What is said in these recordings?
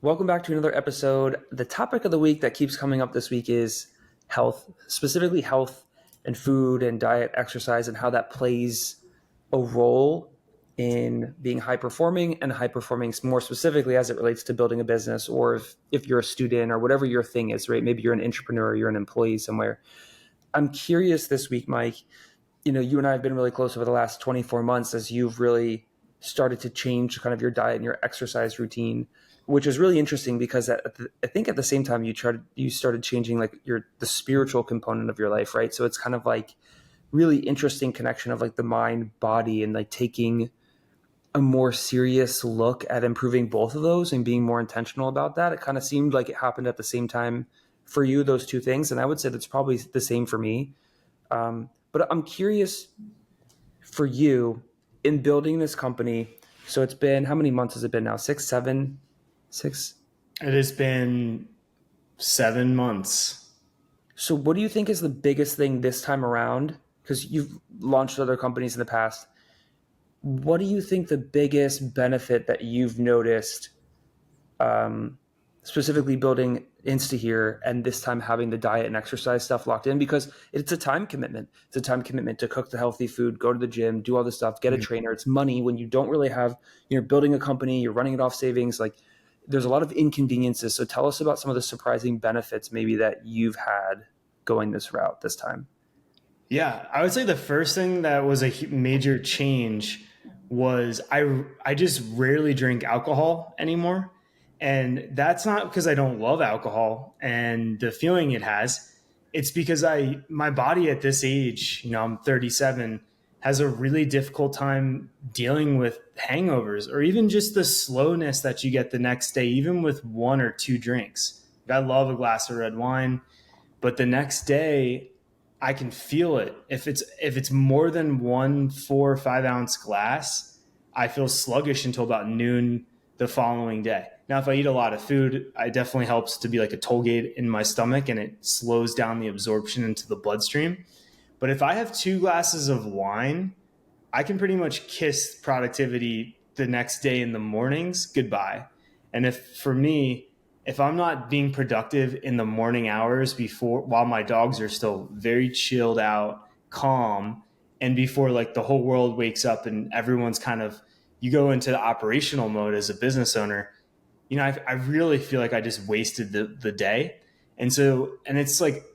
Welcome back to another episode. The topic of the week that keeps coming up this week is health, specifically health and food and diet, exercise, and how that plays a role in being high performing and high performing more specifically as it relates to building a business, or if you're a student or whatever your thing is, right? Maybe you're an entrepreneur, you're an employee somewhere. I'm curious this week, Mike, you and I have been really close over the last 24 months as you've really started to change kind of your diet and your exercise routine, which is really interesting because I think at the same time you started changing like the spiritual component of your life, right? So it's kind of like really interesting connection of like the mind, body, and like taking a more serious look at improving both of those and being more intentional about that. It kind of seemed like it happened at the same time for you, those two things. And I would say that's probably the same for me. But I'm curious for you in building this company. So it's been, how many months has it been now? Six, seven, six? It has been 7 months. So what do you think is the biggest thing this time around? Because you've launched other companies in the past. What do you think the biggest benefit that you've noticed, specifically building Insta here and this time having the diet and exercise stuff locked in? Because it's a time commitment. It's a time commitment to cook the healthy food, go to the gym, do all this stuff, get a trainer. It's money when you don't really have, you're building a company, you're running it off savings. Like there's a lot of inconveniences. So tell us about some of the surprising benefits maybe that you've had going this route this time. Yeah, I would say the first thing that was a major change was I just rarely drink alcohol anymore. And that's not because I don't love alcohol and the feeling it has. It's because my body at this age, I'm 37, has a really difficult time dealing with hangovers or even just the slowness that you get the next day, even with one or two drinks. I love a glass of red wine, but the next day I can feel it. If it's more than 1 4 or 5 ounce glass, I feel sluggish until about noon the following day. Now, if I eat a lot of food, it definitely helps to be like a toll gate in my stomach and it slows down the absorption into the bloodstream. But if I have 2 glasses of wine, I can pretty much kiss productivity the next day in the mornings goodbye. And for me, if I'm not being productive in the morning hours before, while my dogs are still very chilled out, calm, and before like the whole world wakes up and everyone's kind of, you go into the operational mode as a business owner, I really feel like I just wasted the day. And it's like,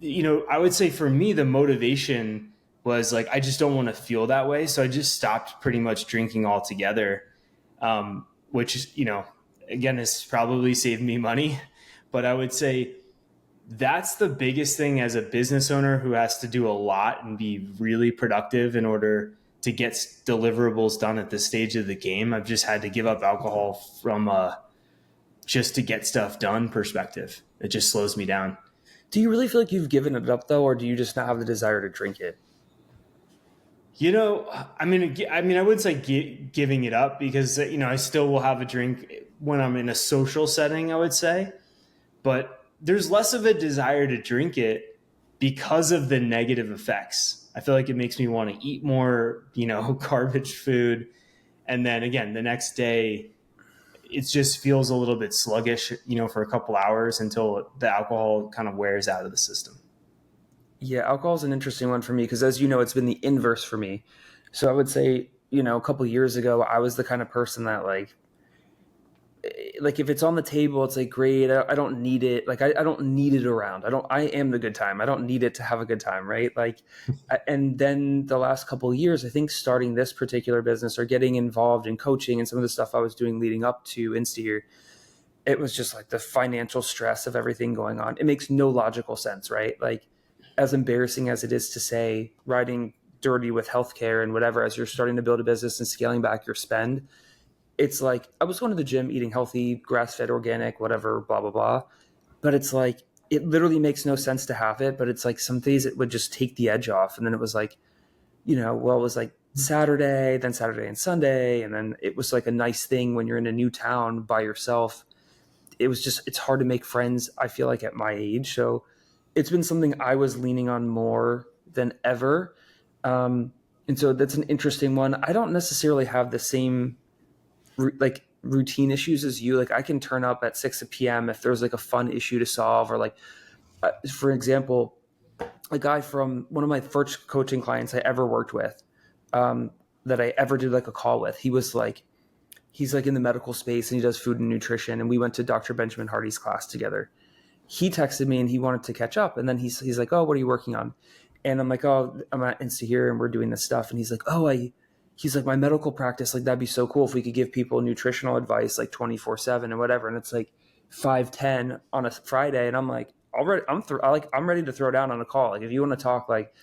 I would say for me, the motivation was like, I just don't want to feel that way. So I just stopped pretty much drinking altogether, which, again, has probably saved me money. But I would say that's the biggest thing as a business owner who has to do a lot and be really productive in order to get deliverables done at this stage of the game. I've just had to give up alcohol from just to get stuff done perspective. It just slows me down. Do you really feel like you've given it up though, or do you just not have the desire to drink it? I mean, I would say giving it up because, I still will have a drink when I'm in a social setting, I would say, but there's less of a desire to drink it because of the negative effects. I feel like it makes me want to eat more, garbage food. And then again, the next day, it just feels a little bit sluggish, for a couple hours until the alcohol kind of wears out of the system. Yeah, alcohol is an interesting one for me because, as you know, it's been the inverse for me. So I would say, a couple of years ago, I was the kind of person that like if it's on the table, it's like great. I don't need it. Like I don't need it around. I am the good time. I don't need it to have a good time, right? Like, and then the last couple of years, I think starting this particular business or getting involved in coaching and some of the stuff I was doing leading up to Insta here, it was just like the financial stress of everything going on. It makes no logical sense, right? Like as embarrassing as it is to say, riding dirty with healthcare and whatever, as you're starting to build a business and scaling back your spend, it's like I was going to the gym, eating healthy, grass-fed, organic, whatever, blah, blah, blah. But it's like, it literally makes no sense to have it. But it's like some days it would just take the edge off. And then it was like, it was like Saturday, then Saturday and Sunday. And then it was like a nice thing when you're in a new town by yourself. It's hard to make friends, I feel like, at my age. So it's been something I was leaning on more than ever. And so that's an interesting one. I don't necessarily have the same, like routine issues as you. Like I can turn up at 6 p.m. if there's like a fun issue to solve, or like, for example, a guy from one of my first coaching clients I ever worked with, um, that I ever did like a call with. He's like in the medical space and he does food and nutrition. And we went to Dr. Benjamin Hardy's class together. He texted me and he wanted to catch up. And then he's like, "Oh, what are you working on?" And I'm like, "Oh, I'm at Insta here and we're doing this stuff." And he's like, he's like, "My medical practice, like that'd be so cool if we could give people nutritional advice like 24/7 and whatever." And it's like 5:10 on a Friday. And I'm like, I'm ready to throw down on a call. Like if you want to talk, like,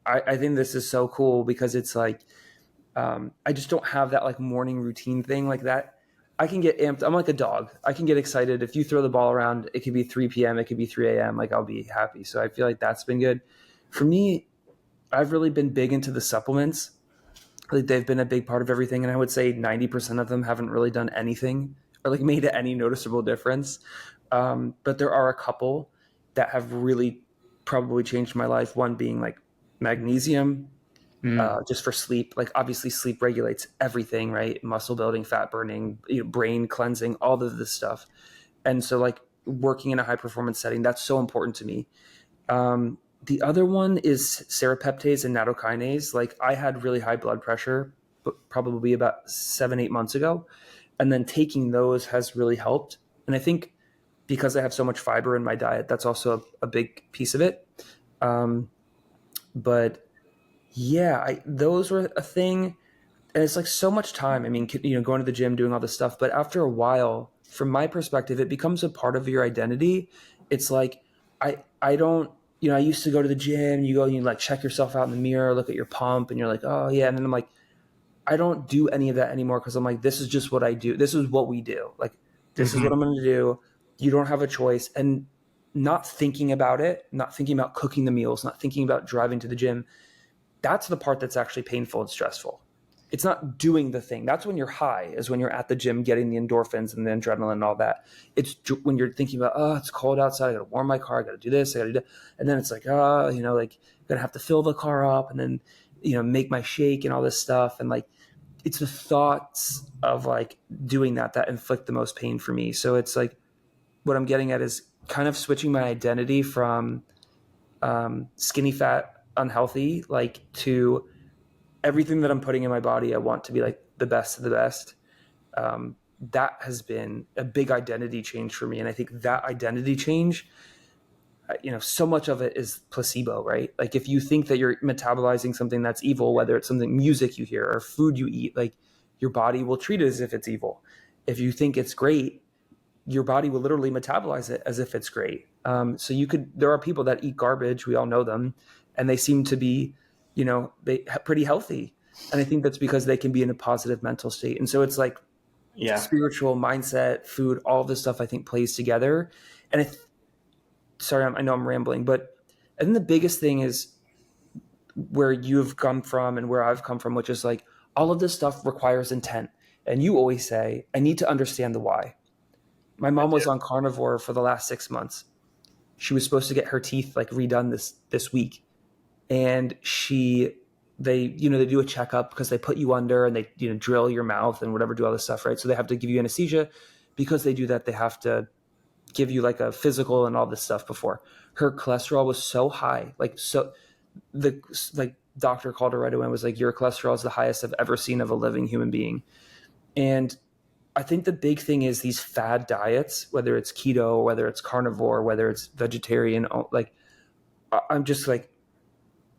I think this is so cool because it's like, I just don't have that like morning routine thing like that. I can get amped. I'm like a dog. I can get excited. If you throw the ball around, it could be 3 p.m. It could be 3 a.m. Like I'll be happy. So I feel like that's been good. For me, I've really been big into the supplements. Like they've been a big part of everything. And I would say 90% of them haven't really done anything or like made any noticeable difference. But there are a couple that have really probably changed my life. One being like magnesium, Mm. just for sleep. Like obviously sleep regulates everything, right? Muscle building, fat burning, brain cleansing, all of this stuff. And so like working in a high performance setting, that's so important to me. The other one is serapeptase and nattokinase. Like I had really high blood pressure, but probably about 7, 8 months ago. And then taking those has really helped. And I think because I have so much fiber in my diet, that's also a big piece of it. Um, but yeah, those were a thing. And it's like so much time. I mean, going to the gym, doing all this stuff. But after a while, from my perspective, it becomes a part of your identity. It's like, I don't, I used to go to the gym, you go and you like check yourself out in the mirror, look at your pump, and you're like, oh yeah. And then I'm like, I don't do any of that anymore because I'm like, this is just what I do. This is what we do. Like, this is what I'm Hmm. going to do. You don't have a choice. And not thinking about it, not thinking about cooking the meals, not thinking about driving to the gym, that's the part that's actually painful and stressful. It's not doing the thing. That's when you're high, is when you're at the gym getting the endorphins and the adrenaline and all that. It's when you're thinking about, oh, it's cold outside. I got to warm my car. I got to do this. I got to do that. And then it's like, oh, like I'm going to have to fill the car up and then, make my shake and all this stuff. And like, it's the thoughts of like doing that inflict the most pain for me. So it's like, what I'm getting at is kind of switching my identity from skinny fat unhealthy, like to everything that I'm putting in my body, I want to be like the best of the best. That has been a big identity change for me. And I think that identity change, so much of it is placebo, right? Like if you think that you're metabolizing something that's evil, whether it's something music you hear or food you eat, like your body will treat it as if it's evil. If you think it's great, your body will literally metabolize it as if it's great. So there are people that eat garbage. We all know them, and they seem to be, pretty healthy. And I think that's because they can be in a positive mental state. And so it's like Yeah. spiritual mindset, food, all this stuff I think plays together. And sorry, I know I'm rambling, but I think the biggest thing is where you've come from and where I've come from, which is like all of this stuff requires intent. And you always say, I need to understand the why. My I mom was do. on carnivore for the last 6 months. She was supposed to get her teeth like redone this week, and they do a checkup because they put you under and they drill your mouth and whatever, do all this stuff, right? So they have to give you anesthesia. Because they do that, they have to give you like a physical and all this stuff before. Her cholesterol was so high, the like doctor called her right away and was like, your cholesterol is the highest I've ever seen of a living human being. And I think the big thing is these fad diets, whether it's keto, whether it's carnivore, whether it's vegetarian, like I'm just like,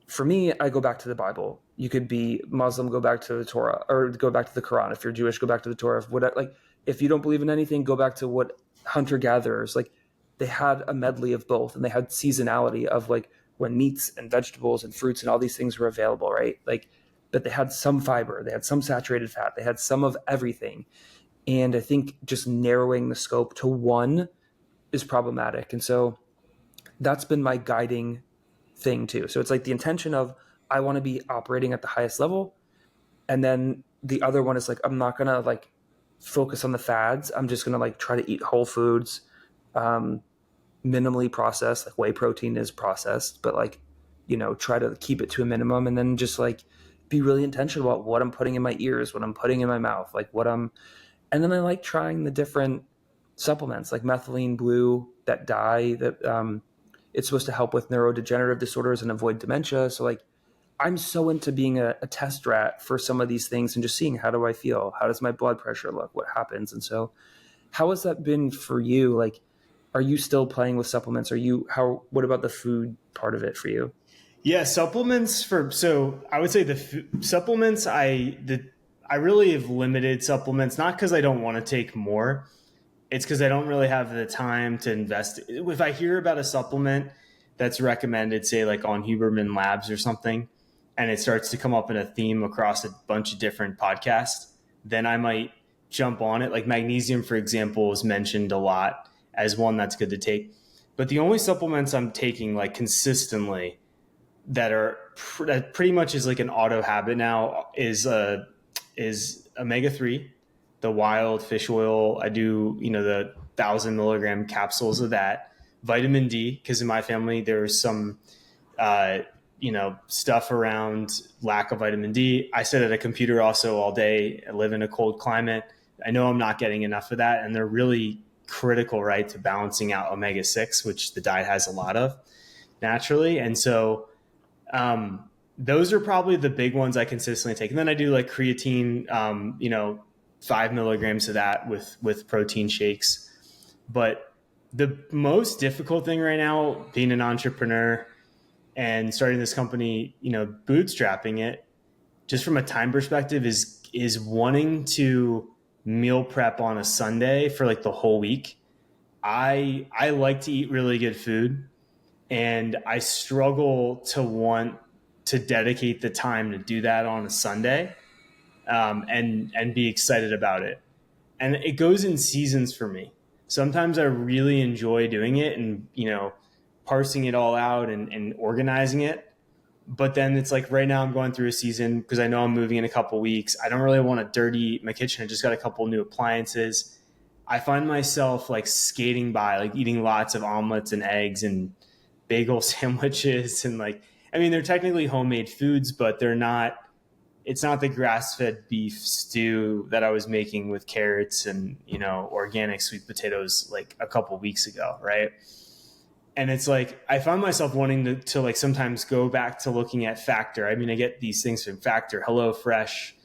for me, I go back to the Bible. You could be Muslim, go back to the Torah, or go back to the Quran. If you're Jewish, go back to the Torah. If you don't believe in anything, go back to what hunter gatherers, like they had a medley of both, and they had seasonality of like when meats and vegetables and fruits and all these things were available, right? Like, but they had some fiber, they had some saturated fat, they had some of everything. And I think just narrowing the scope to one is problematic. And so that's been my guiding thing too. So it's like the intention of I want to be operating at the highest level. And then the other one is like, I'm not going to like focus on the fads. I'm just going to like try to eat whole foods, um, minimally processed, like whey protein is processed, but like, try to keep it to a minimum, and then just like be really intentional about what I'm putting in my ears, what I'm putting in my mouth, like what I'm And then I like trying the different supplements like methylene blue, that dye that it's supposed to help with neurodegenerative disorders and avoid dementia. So like I'm so into being a test rat for some of these things and just seeing how do I feel? How does my blood pressure look? What happens? And so how has that been for you? Like, are you still playing with supplements? Are you what about the food part of it for you? Yeah, supplements for so I would say supplements I really have limited supplements, not because I don't want to take more. It's because I don't really have the time to invest. If I hear about a supplement that's recommended, say like on Huberman Labs or something, and it starts to come up in a theme across a bunch of different podcasts, then I might jump on it. Like magnesium, for example, is mentioned a lot as one that's good to take. But the only supplements I'm taking like consistently that pretty much is like an auto habit now is omega-3, the wild fish oil. I do, the 1,000 milligram capsules of that. Vitamin D, because in my family there's some stuff around lack of vitamin D. I sit at a computer also all day. I live in a cold climate. I know I'm not getting enough of that, and they're really critical, right, to balancing out omega-6, which the diet has a lot of naturally. And so those are probably the big ones I consistently take. And then I do like creatine, 5 milligrams of that with protein shakes. But the most difficult thing right now, being an entrepreneur and starting this company, bootstrapping it, just from a time perspective, is wanting to meal prep on a Sunday for like the whole week. I like to eat really good food, and I struggle to want to dedicate the time to do that on a Sunday, and be excited about it. And it goes in seasons for me. Sometimes I really enjoy doing it and parsing it all out and organizing it. But then it's like right now I'm going through a season because I know I'm moving in a couple weeks. I don't really want to dirty my kitchen. I just got a couple new appliances. I find myself like skating by, like eating lots of omelets and eggs and bagel sandwiches, and like, I mean, they're technically homemade foods, but they're not. It's not the grass-fed beef stew that I was making with carrots and organic sweet potatoes like a couple weeks ago, right? And it's like I find myself wanting to like sometimes go back to looking at Factor. I mean, I get these things from Factor, Hello Fresh,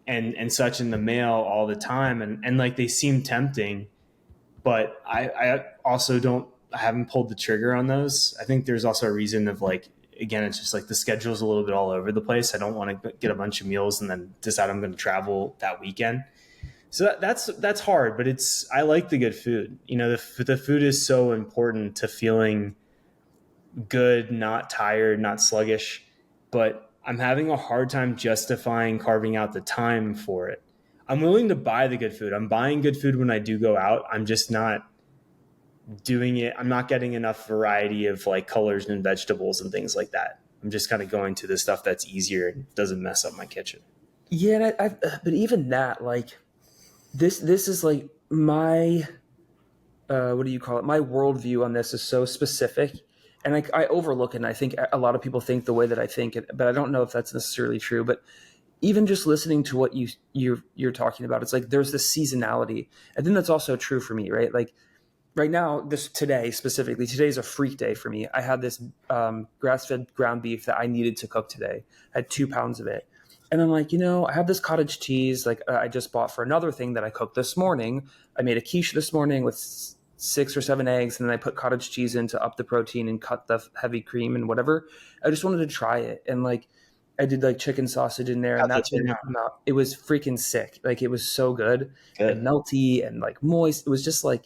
and such in the mail all the time, and like they seem tempting, but I also don't. I haven't pulled the trigger on those. I think there's also a reason of like, again, it's just like the schedule's a little bit all over the place. I don't want to get a bunch of meals and then decide I'm going to travel that weekend. So that's hard, but I like the good food. The food is so important to feeling good, not tired, not sluggish. But I'm having a hard time justifying carving out the time for it. I'm willing to buy the good food. I'm buying good food when I do go out. I'm just not doing it. I'm not getting enough variety of like colors and vegetables and things like that. I'm just kind of going to the stuff that's easier and doesn't mess up my kitchen. Yeah, and but even that, like this is like my what do you call it? My worldview on this is so specific, and I overlook it. And I think a lot of people think the way that I think it, but I don't know if that's necessarily true. But even just listening to what you're talking about, it's like there's this seasonality. I think that's also true for me, right? Like right now, today's a freak day for me. I had this grass-fed ground beef that I needed to cook today. I had 2 pounds of it. And I'm like, I have this cottage cheese, like I just bought for another thing that I cooked this morning. I made a quiche this morning with 6 or 7 eggs, and then I put cottage cheese in to up the protein and cut the heavy cream and whatever. I just wanted to try it. And like, I did like chicken sausage in there, and How'd that that turn thing out? came out. It was freaking sick. Like, it was so good and Good. melty and like moist. It was just like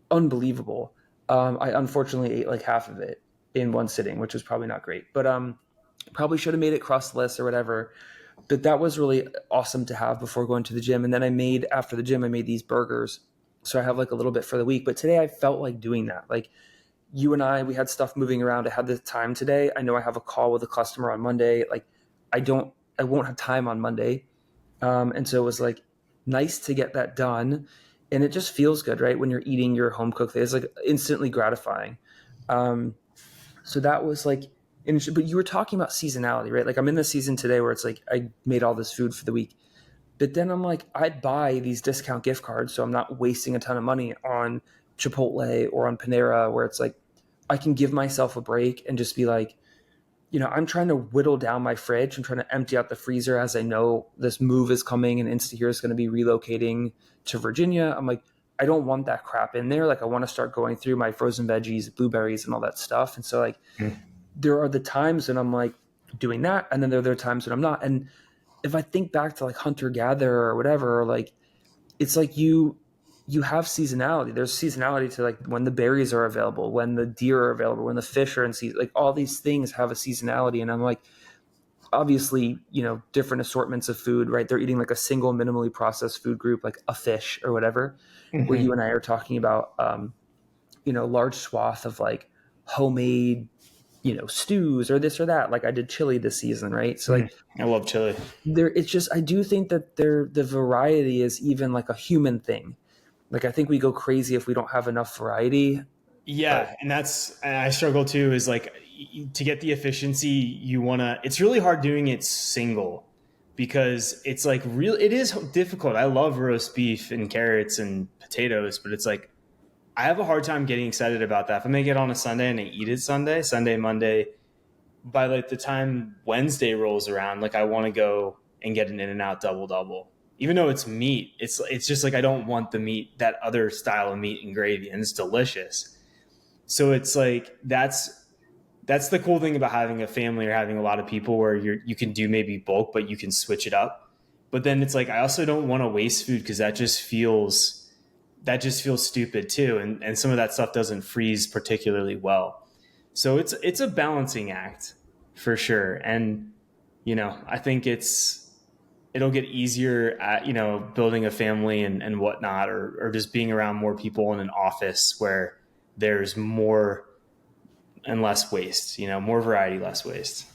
unbelievable. I unfortunately ate like half of it in one sitting, which was probably not great, but probably should have made it crustless or whatever. But that was really awesome to have before going to the gym. And then after the gym, I made these burgers. So I have like a little bit for the week. But today I felt like doing that. Like you and we had stuff moving around. I had the time today. I know I have a call with a customer on Monday. Like I won't have time on Monday. And so it was like nice to get that done. And it just feels good, right? When you're eating your home cooked thing, it's like instantly gratifying. Um, so that was like, but you were talking about seasonality, right? Like I'm in the season today where it's like I made all this food for the week. But then I'm like, I buy these discount gift cards, so I'm not wasting a ton of money on Chipotle or on Panera, where it's like I can give myself a break and just be like, I'm trying to whittle down my fridge. I'm trying to empty out the freezer as I know this move is coming and Instahere is going to be relocating to Virginia. I'm like, I don't want that crap in there. Like, I want to start going through my frozen veggies, blueberries, and all that stuff. And so, like, Mm. there are the times when I'm like doing that, and then there are times when I'm not. And if I think back to like hunter gatherer or whatever, like it's like you have seasonality. There's seasonality to like when the berries are available, when the deer are available, when the fish are in season. Like all these things have a seasonality, and I'm like, obviously, different assortments of food, right? They're eating like a single minimally processed food group, like a fish or whatever. Where you Hmm. and I are talking about, large swath of like homemade, stews or this or that. Like I did chili this season, right? So Hmm. like I love chili. it's just I do think that the variety is even like a human thing. Like I think we go crazy if we don't have enough variety. But Yeah, and I struggle too. Is like to get the efficiency, you wanna. It's really hard doing it single because it's like real. It is difficult. I love roast beef and carrots and potatoes, but it's like I have a hard time getting excited about that. If I'm gonna get on a Sunday and I eat it Sunday, Monday, by like the time Wednesday rolls around, like I want to go and get an In-N-Out double double. Even though it's meat, it's just like I don't want the meat, that other style of meat and gravy, and it's delicious. So it's like that's the cool thing about having a family or having a lot of people where you can do maybe bulk, but you can switch it up. But then it's like I also don't want to waste food because that just feels stupid too, and some of that stuff doesn't freeze particularly well. So it's a balancing act for sure, and I think it'll get easier at building a family and whatnot, or just being around more people in an office where there's more and less waste, more variety, less waste.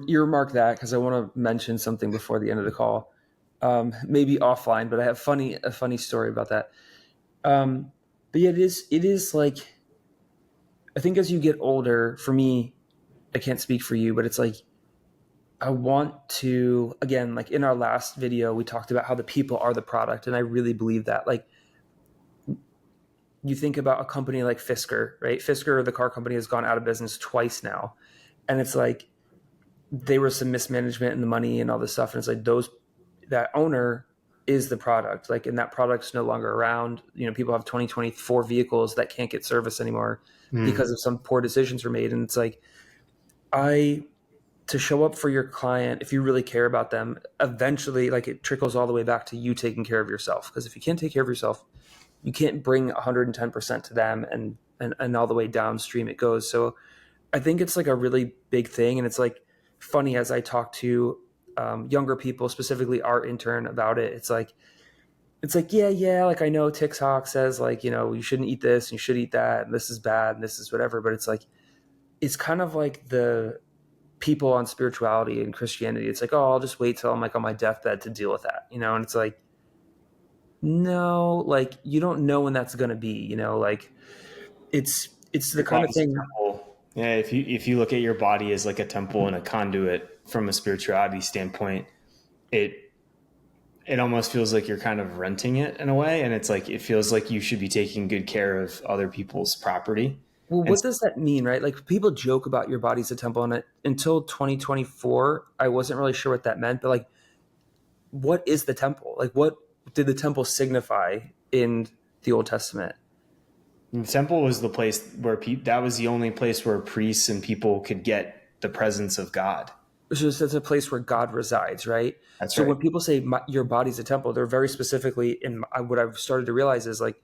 earmark that because I want to mention something before the end of the call. Maybe offline, but I have a funny story about that. Um, but yeah, it is like I think as you get older, for me, I can't speak for you, but it's like I want to again, like in our last video, we talked about how the people are the product, and I really believe that. Like you think about a company like Fisker, right? Fisker, the car company, has gone out of business twice now, and it's like there was some mismanagement in the money and all this stuff, and it's like that owner is the product, like, and that product's no longer around. People have 2024 vehicles that can't get service anymore Mm. because of some poor decisions were made, and it's like I to show up for your client if you really care about them eventually, like it trickles all the way back to you taking care of yourself, because if you can't take care of yourself you can't bring 110% to them, and all the way downstream it goes. So I think it's like a really big thing, and it's like funny as I talk to younger people, specifically our intern, about it. It's like yeah, like I know TikTok says like you shouldn't eat this and you should eat that and this is bad and this is whatever, but it's like it's kind of like the people on spirituality and Christianity. It's like, oh, I'll just wait till I'm like on my deathbed to deal with that, and it's like, no, like you don't know when that's gonna be, like it's the Your kind of body's a thing. temple. Yeah, if you look at your body as like a temple and a conduit from a spirituality standpoint, it it almost feels like you're kind of renting it in a way, and it's like it feels like you should be taking good care of other people's property. Well, And what does that mean, right? Like people joke about your body's a temple, and until 2024, I wasn't really sure what that meant. But like, what is the temple? Like, what did the temple signify in the Old Testament? the temple was the place where that was the only place where priests and people could get the presence of God. So it's a place where God resides, right? That's So right. when people say your body's a temple, they're very specifically in what I've started to realize is like,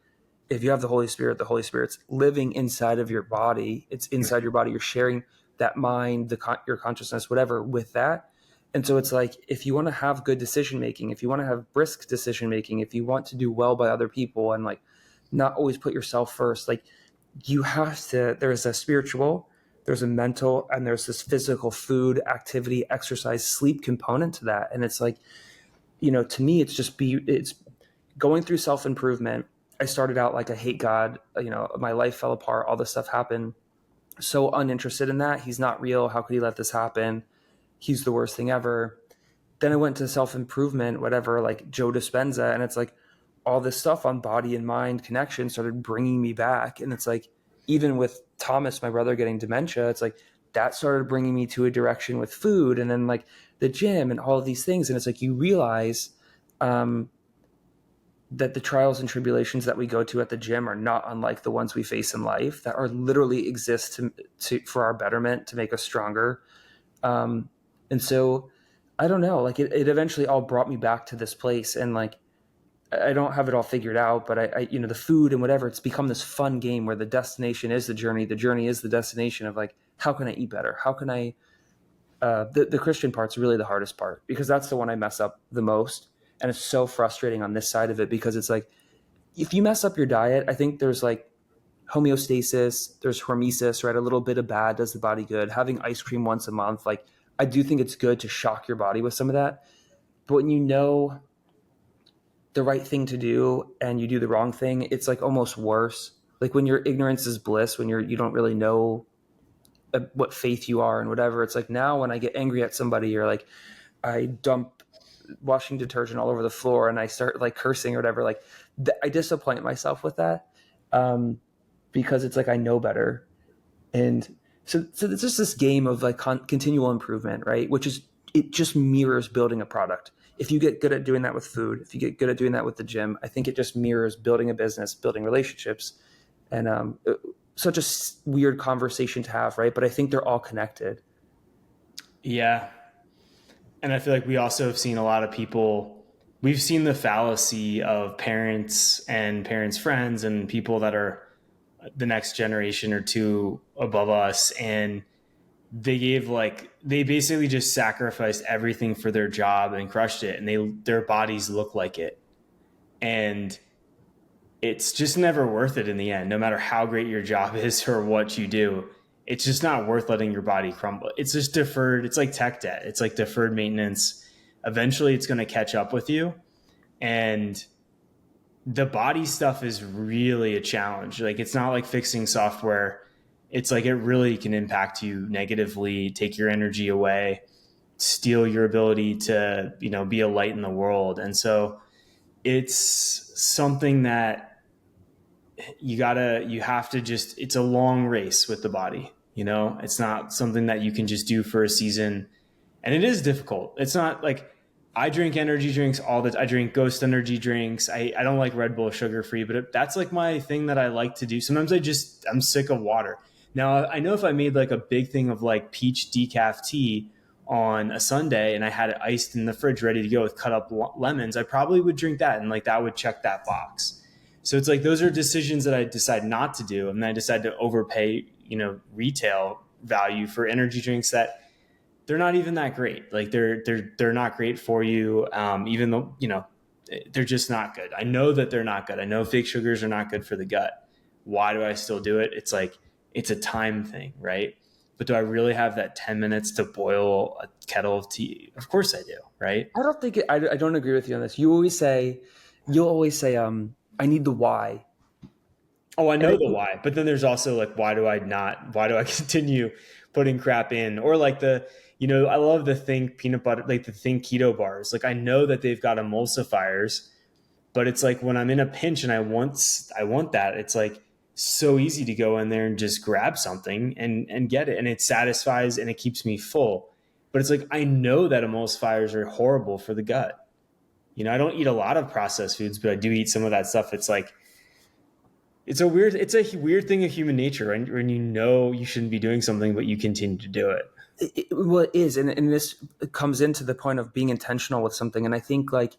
if you have the Holy Spirit's living inside of your body. It's inside your body. You're sharing that mind, your consciousness, whatever, with that. And so it's like, if you want to have good decision making, if you want to have brisk decision making, if you want to do well by other people and like not always put yourself first, like you have to, there's a spiritual, there's a mental, and there's this physical food, activity, exercise, sleep component to that. And it's like, to me, it's going through self-improvement. I started out like I hate God, my life fell apart, all this stuff happened. So uninterested in that. He's not real. How could he let this happen? He's the worst thing ever. then I went to self-improvement, whatever, like Joe Dispenza, and it's like all this stuff on body and mind connection started bringing me back. And it's like, even with Thomas, my brother, getting dementia, it's like that started bringing me to a direction with food, and then like the gym and all of these things. And it's like you realize um, that the trials and tribulations that we go to at the gym are not unlike the ones we face in life, that are literally exist for our betterment, to make us stronger. Um, and so I don't know, like it eventually all brought me back to this place. And like, I don't have it all figured out, but the food and whatever, it's become this fun game where the destination is the journey is the destination of like, how can I eat better? How can I, the Christian part's really the hardest part, because that's the one I mess up the most. And it's so frustrating on this side of it, because it's like, if you mess up your diet, I think there's like homeostasis, there's hormesis, right? A little bit of bad does the body good. Having ice cream once a month, like I do think it's good to shock your body with some of that. But when you know the right thing to do and you do the wrong thing, it's like almost worse. Like when your ignorance is bliss, when you don't really know what faith you are and whatever. It's like now when I get angry at somebody, or like I dump washing detergent all over the floor and I start like cursing or whatever, like I disappoint myself with that, because it's like I know better. And so it's just this game of like continual improvement, right? Which is, it just mirrors building a product. If you get good at doing that with food, if you get good at doing that with the gym, I think it just mirrors building a business, building relationships. And such a weird conversation to have, right? But I think they're all connected. Yeah. And I feel like we also have seen a lot of people, we've seen the fallacy of parents and parents' friends and people that are the next generation or two above us. And they basically just sacrificed everything for their job and crushed it. And their bodies look like it. And it's just never worth it in the end, no matter how great your job is or what you do. It's just not worth letting your body crumble. It's just deferred. It's like tech debt. It's like deferred maintenance. Eventually it's going to catch up with you. And the body stuff is really a challenge. Like it's not like fixing software. It's like it really can impact you negatively, take your energy away, steal your ability to, be a light in the world. And so it's something that you have to just, it's a long race with the body. It's not something that you can just do for a season. And it is difficult. It's not like I drink energy drinks I drink Ghost energy drinks. I don't like Red Bull sugar free, but that's like my thing that I like to do. Sometimes I'm sick of water. Now I know if I made like a big thing of like peach decaf tea on a Sunday and I had it iced in the fridge ready to go with cut up lemons, I probably would drink that. And like that would check that box. So it's like, those are decisions that I decide not to do. And then I decide to overpay, retail value for energy drinks that they're not even that great. Like they're not great for you. Even though, they're just not good. I know that they're not good. I know fake sugars are not good for the gut. Why do I still do it? It's like, it's a time thing, right? But do I really have that 10 minutes to boil a kettle of tea? Of course I do, right? I don't think I don't agree with you on this. You'll always say, I need the why. Oh, I And know the why, but then there's also like, why do I continue putting crap in? Or like I love the Think peanut butter, like the Think keto bars. Like I know that they've got emulsifiers, but it's like when I'm in a pinch and I want that, it's like so easy to go in there and just grab something and get it. And it satisfies and it keeps me full. But it's like, I know that emulsifiers are horrible for the gut. I don't eat a lot of processed foods, but I do eat some of that stuff. It's like, it's a weird thing of human nature when you shouldn't be doing something, but you continue to do it. well, it is. And this comes into the point of being intentional with something. And I think like,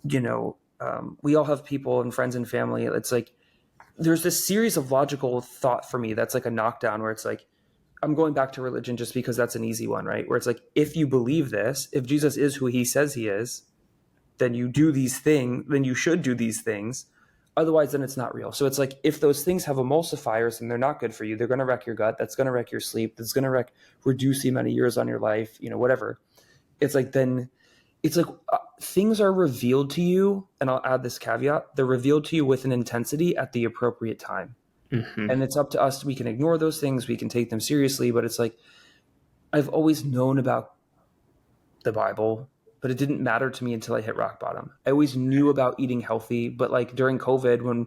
we all have people and friends and family. It's like, there's this series of logical thought for me that's like a knockdown, where it's like, I'm going back to religion just because that's an easy one, right? Where it's like, if you believe this, if Jesus is who he says he is, then then you should do these things. Otherwise, then it's not real. So it's like, if those things have emulsifiers and they're not good for you, they're going to wreck your gut. That's going to wreck your sleep. That's going to reduce the amount of years on your life, whatever. It's like, then it's like things are revealed to you. And I'll add this caveat: they're revealed to you with an intensity at the appropriate time. Mm-hmm. And it's up to us. We can ignore those things. We can take them seriously. But it's like, I've always known about the Bible. but it didn't matter to me until I hit rock bottom. I always knew about eating healthy, but like during COVID, when,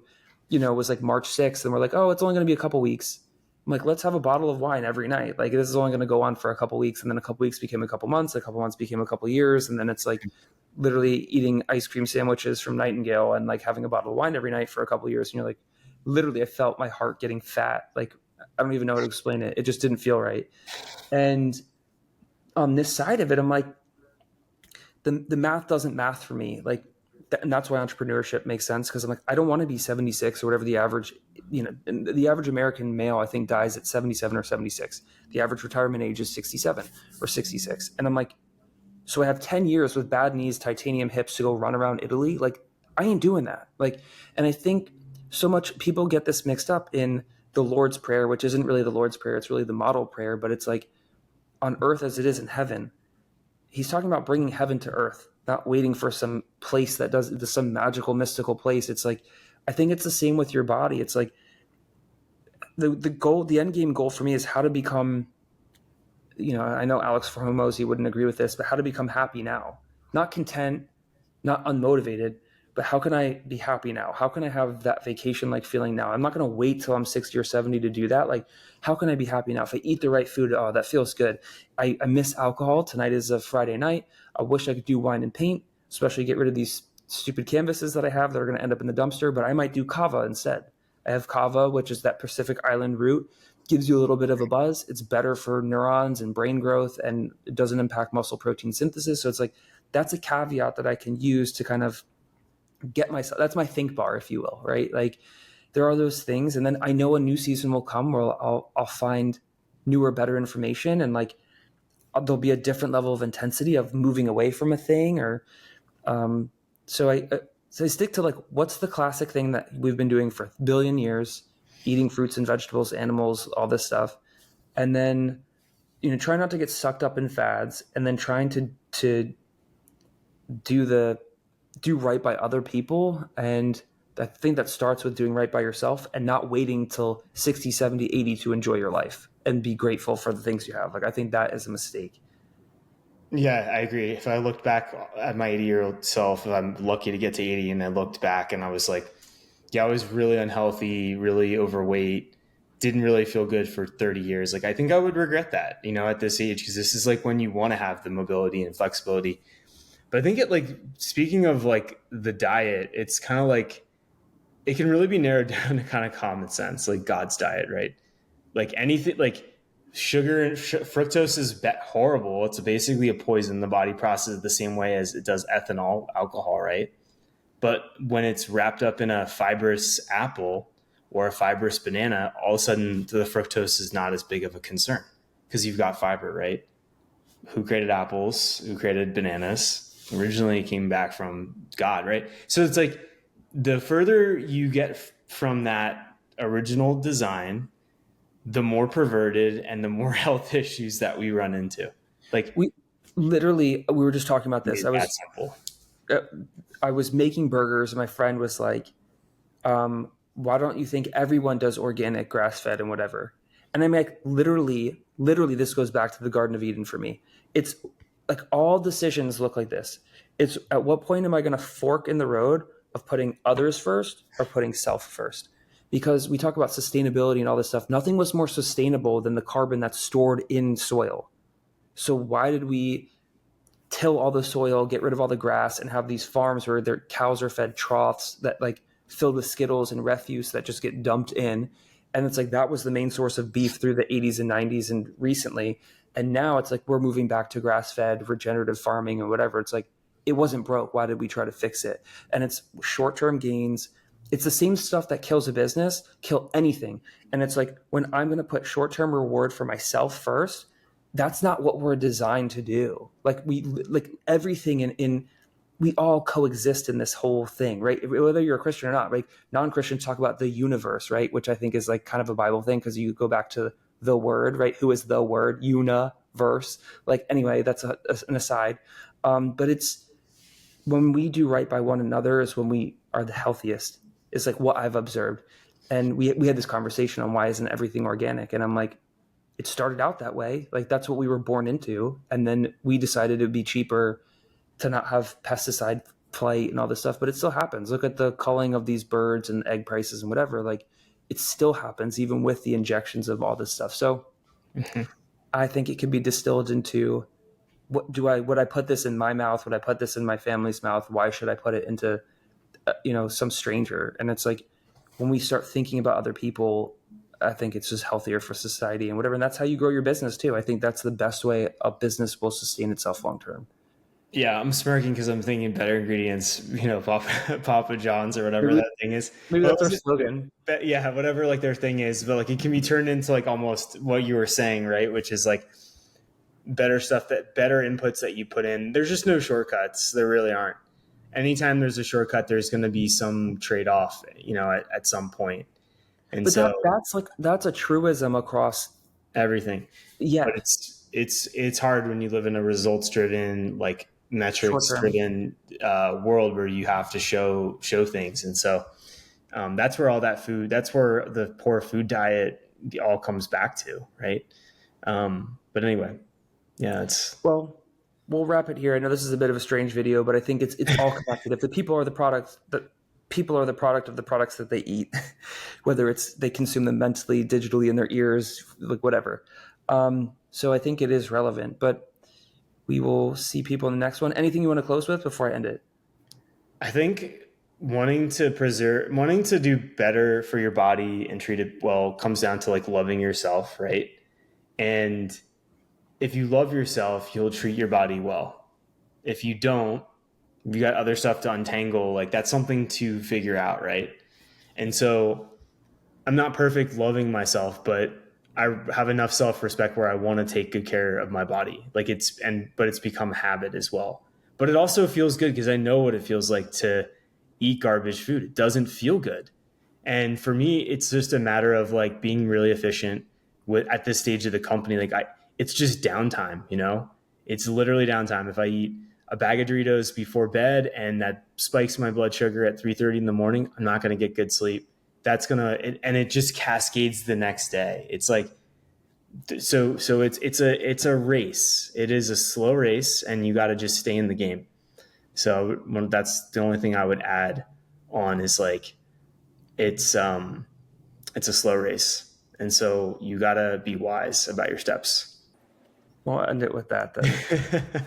it was like March 6th and we're like, oh, it's only going to be a couple weeks. I'm like, let's have a bottle of wine every night. Like, this is only going to go on for a couple weeks. And then a couple weeks became a couple months, a couple months became a couple years. And then it's like literally eating ice cream sandwiches from Nightingale and like having a bottle of wine every night for a couple years. And you're like, literally, I felt my heart getting fat. Like, I don't even know how to explain it. It just didn't feel right. And on this side of it, I'm like, the math doesn't math for me. Like, and that's why entrepreneurship makes sense. Cause I'm like, I don't want to be 76 or whatever the average, the average American male, I think, dies at 77 or 76. The average retirement age is 67 or 66. And I'm like, so I have 10 years with bad knees, titanium hips to go run around Italy. Like, I ain't doing that. Like, and I think so much people get this mixed up in the Lord's Prayer, which isn't really the Lord's Prayer. It's really the model prayer, but it's like on earth as it is in heaven. He's talking about bringing heaven to earth, not waiting for some place that does some magical, mystical place. It's like, I think it's the same with your body. It's like the goal, the end game goal for me is how to become, I know Alex Hormozy wouldn't agree with this, but how to become happy now, not content, not unmotivated, but how can I be happy now? How can I have that vacation like feeling now? I'm not going to wait till I'm 60 or 70 to do that. Like, how can I be happy now? If I eat the right food, oh, that feels good. I miss alcohol. Tonight is a Friday night. I wish I could do wine and paint, especially get rid of these stupid canvases that I have that are going to end up in the dumpster, but I might do kava instead. I have kava, which is that Pacific Island root, gives you a little bit of a buzz. It's better for neurons and brain growth, and it doesn't impact muscle protein synthesis. So it's like, that's a caveat that I can use to kind of get myself, that's my think bar, if you will, right? Like, there are those things. And then I know a new season will come where I'll find newer, better information. And like, there'll be a different level of intensity of moving away from a thing or, so I stick to like, what's the classic thing that we've been doing for a billion years, eating fruits and vegetables, animals, all this stuff. And then, try not to get sucked up in fads, and then trying to do right by other people. And I think that starts with doing right by yourself and not waiting till 60, 70, 80 to enjoy your life and be grateful for the things you have. Like, I think that is a mistake. Yeah, I agree. If I looked back at my 80-year-old self, if I'm lucky to get to 80 and I looked back and I was like, yeah, I was really unhealthy, really overweight, didn't really feel good for 30 years. Like, I think I would regret that, at this age, because this is like when you want to have the mobility and flexibility. But I think speaking of like the diet, it's kind of like, it can really be narrowed down to kind of common sense, like God's diet, right? Like anything, like sugar and fructose is horrible. It's basically a poison. The body processes it the same way as it does ethanol, alcohol, right? But when it's wrapped up in a fibrous apple or a fibrous banana, all of a sudden the fructose is not as big of a concern because you've got fiber, right? Who created apples? Who created bananas? Originally came back from God, right? So it's like the further you get from that original design, the more perverted and the more health issues that we run into. Like, We were just talking about this. that simple. I was making burgers and my friend was like, why don't you think everyone does organic, grass fed and whatever? And I'm like, literally, this goes back to the Garden of Eden for me. It's like all decisions look like this. It's at what point am I going to fork in the road of putting others first or putting self first? Because we talk about sustainability and all this stuff. Nothing was more sustainable than the carbon that's stored in soil. So why did we till all the soil, get rid of all the grass, and have these farms where their cows are fed troughs that like filled with skittles and refuse that just get dumped in? And it's like that was the main source of beef through the 80s and 90s and recently. And now it's like we're moving back to grass-fed, regenerative farming and whatever. It's like it wasn't broke. Why did we try to fix it? And it's short-term gains. It's the same stuff that kills a business, kill anything. And it's like when I'm going to put short-term reward for myself first, that's not what we're designed to do. Like everything in we all coexist in this whole thing, right? Whether you're a Christian or not, right? Non-Christians talk about the universe, right? Which I think is like kind of a Bible thing because you go back to the word, right? Who is the word? Universe. Like anyway, that's an aside. But it's when we do right by one another is when we are the healthiest. It's like what I've observed. And we had this conversation on why isn't everything organic? And I'm like, it started out that way. Like that's what we were born into. And then we decided it would be cheaper to not have pesticide flight and all this stuff, but it still happens. Look at the culling of these birds and egg prices and whatever. Like, it still happens even with the injections of all this stuff. So Mhm. I think it can be distilled into, would I put this in my mouth? Would I put this in my family's mouth? Why should I put it into some stranger? And it's like, when we start thinking about other people, I think it's just healthier for society and whatever. And that's how you grow your business too. I think that's the best way a business will sustain itself long term. Yeah, I'm smirking because I'm thinking better ingredients, Papa, Papa John's or whatever Maybe that thing is. maybe What that's our was it? slogan. Yeah, whatever like their thing is, but like it can be turned into like almost what you were saying, right? Which is like better stuff, that better inputs that you put in. There's just no shortcuts. There really aren't. Anytime there's a shortcut, there's going to be some trade off, at some point. And But so that's a truism across. everything, but Yeah, it's hard when you live in a results driven, like short metrics term. driven world where you have to show things. And so that's where all that food, that's where the poor food diet all comes back to, right? But anyway, yeah, it's Well, we'll wrap it here. I know this is a bit of a strange video, but I think it's all connected. If the people are the products, the people are the product of the products that they eat, whether it's they consume them mentally, digitally, in their ears, like whatever. So I think it is relevant. But we will see people in the next one. Anything you want to close with before I end it? I think wanting to do better for your body and treat it well comes down to like loving yourself, right? And if you love yourself, you'll treat your body well. If you don't, you got other stuff to untangle. Like that's something to figure out, right? And so I'm not perfect loving myself, but I have enough self-respect where I want to take good care of my body. But it's become a habit as well. But it also feels good because I know what it feels like to eat garbage food. It doesn't feel good. And for me, it's just a matter of like being really efficient at this stage of the company. It's just downtime. It's literally downtime. If I eat a bag of Doritos before bed and that spikes my blood sugar at 3:30 in the morning, I'm not going to get good sleep. And it just cascades the next day. It's like, so it's a race. It is a slow race and you got to just stay in the game. So that's the only thing I would add on is like, it's it's a slow race, and so you gotta be wise about your steps. We'll end it with that then.